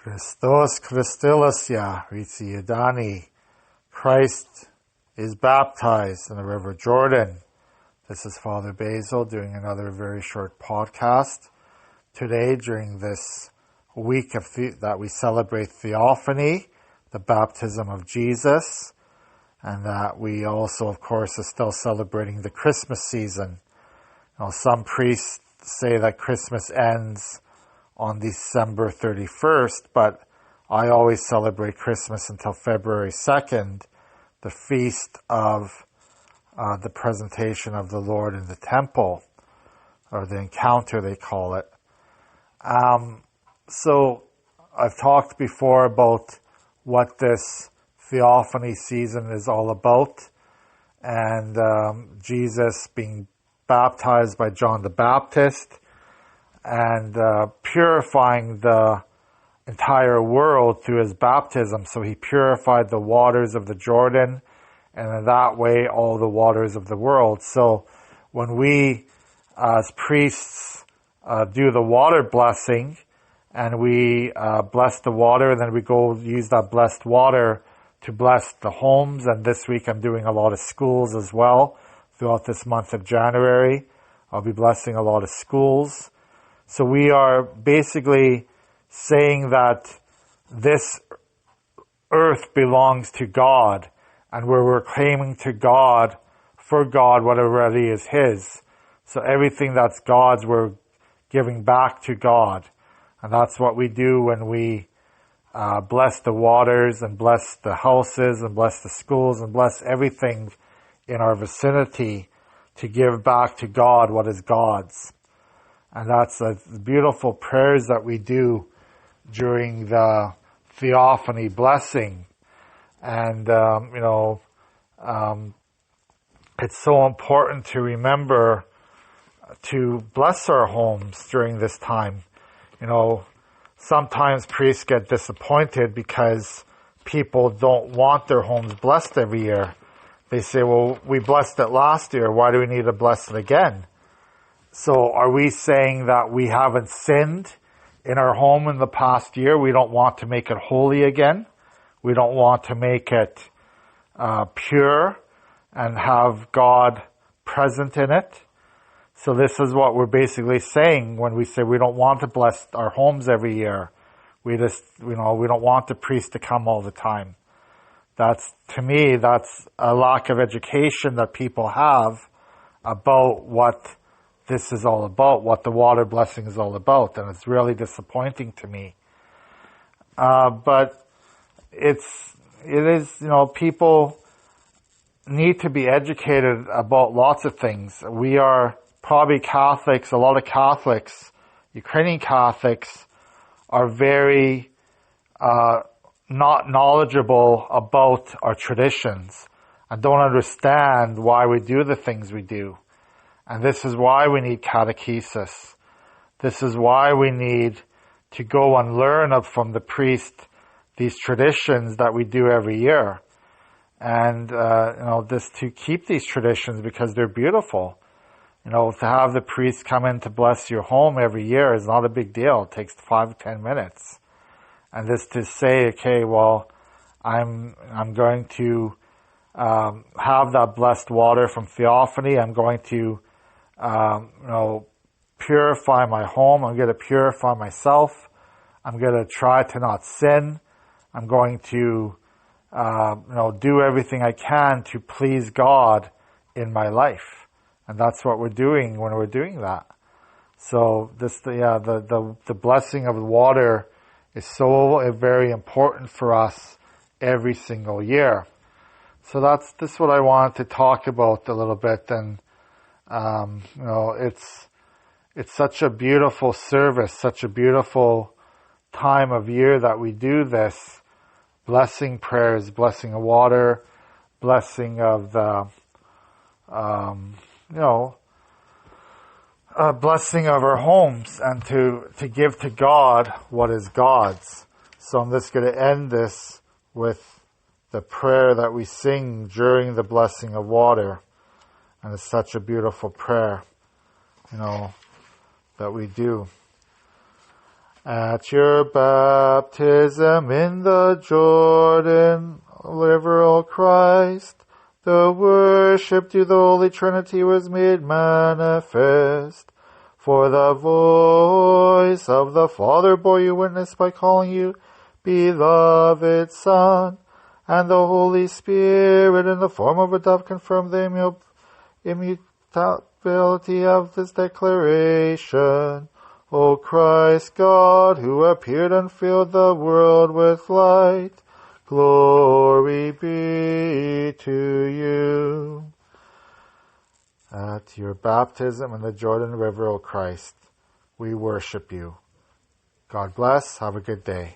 Christos Christillus Ritziadani. Christ is baptized in the River Jordan. This is Father Basil doing another very short podcast today during this week that we celebrate Theophany, the baptism of Jesus, and that we also, of course, are still celebrating the Christmas season. Some priests say that Christmas ends on December 31st, but I always celebrate Christmas until February 2nd, the feast of the presentation of the Lord in the temple, or the encounter they call it. So I've talked before about what this Theophany season is all about, and Jesus being baptized by John the Baptist and purifying the entire world through his baptism. So he purified the waters of the Jordan, and in that way all the waters of the world. So when we as priests do the water blessing, and we bless the water, and then we go use that blessed water to bless the homes. And this week I'm doing a lot of schools as well. Throughout this month of January, I'll be blessing a lot of schools. So we are basically saying that this earth belongs to God, and we're claiming to God, for God, whatever already is His. So everything that's God's, we're giving back to God. And that's what we do when we bless the waters and bless the houses and bless the schools and bless everything in our vicinity, to give back to God what is God's. And that's the beautiful prayers that we do during the Theophany blessing. And, it's so important to remember to bless our homes during this time. Sometimes priests get disappointed because people don't want their homes blessed every year. They say, well, we blessed it last year. Why do we need to bless it again? So are we saying that we haven't sinned in our home in the past year? We don't want to make it holy again. We don't want to make it pure and have God present in it. So this is what we're basically saying when we say we don't want to bless our homes every year. We just, we don't want the priest to come all the time. To me, that's a lack of education that people have about what this is all about, what the water blessing is all about, and it's really disappointing to me. But it is, people need to be educated about lots of things. We are probably Catholics, a lot of Catholics, Ukrainian Catholics, are very not knowledgeable about our traditions and don't understand why we do the things we do. And this is why we need catechesis. This is why we need to go and learn from the priest these traditions that we do every year. And, just to keep these traditions because they're beautiful. To have the priest come in to bless your home every year is not a big deal. It takes 5-10 minutes. And just to say, okay, well, I'm going to have that blessed water from Theophany. I'm going to, purify my home. I'm going to purify myself. I'm going to try to not sin. I'm going to, do everything I can to please God in my life. And that's what we're doing when we're doing that. So the blessing of the water is so very important for us every single year. So that's what I wanted to talk about a little bit. And it's such a beautiful service, such a beautiful time of year that we do this blessing prayers, blessing of water, blessing of the blessing of our homes, and to give to God what is God's. So I'm just going to end this with the prayer that we sing during the blessing of water. And it's such a beautiful prayer, that we do. At your baptism in the Jordan River, O Christ, the worship to the Holy Trinity was made manifest. For the voice of the Father bore you witness by calling you beloved Son, and the Holy Spirit in the form of a dove confirmed the immutability of this declaration. O Christ God, who appeared and filled the world with light, glory be to you. At your baptism in the Jordan River, O Christ, we worship you. God bless. Have a good day.